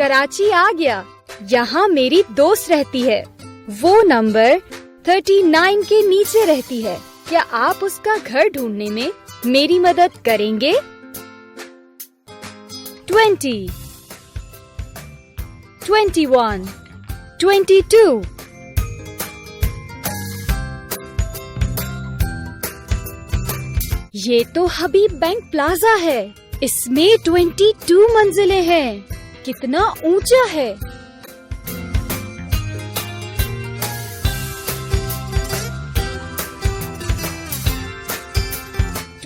कराची आ गया। यहाँ मेरी दोस्त रहती है। वो नंबर 39 के नीचे रहती है। क्या आप उसका घर ढूंढने में मेरी मदद करेंगे? 20, 21, 22। ये तो हबीब बैंक प्लाजा है। इसमें 22 मंजिलें हैं। कितना ऊंचा है।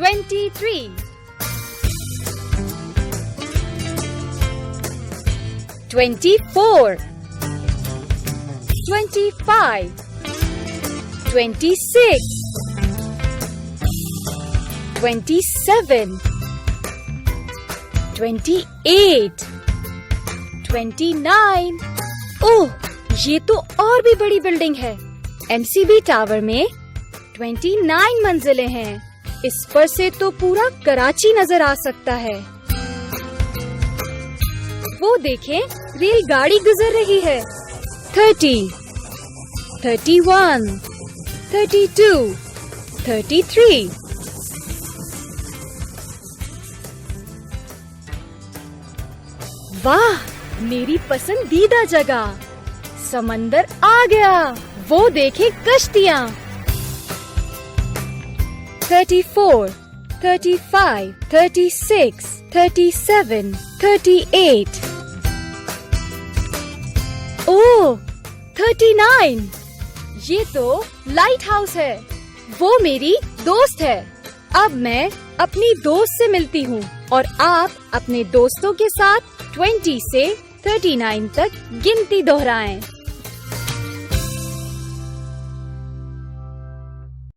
23, 24, 25, 26, 27, 28, 29। ओह, ये तो और भी बड़ी बिल्डिंग है। MCB टावर में 29 मंजिलें हैं। इस पर से तो पूरा कराची नजर आ सकता है। वो देखें, रेलगाड़ी गुजर रही है। 30, 31, 32, 33। वाह, मेरी पसंदीदा जगह। समंदर आ गया। वो देखें कश्तियाँ। 34, 35, 36, 37, 38। ओह, 39। ये तो लाइट हाउस है। वो मेरी दोस्त है। अब मैं अपनी दोस्त से मिलती हूँ और आप अपने दोस्तों के साथ 20 से 39 तक गिनती दोहराएं।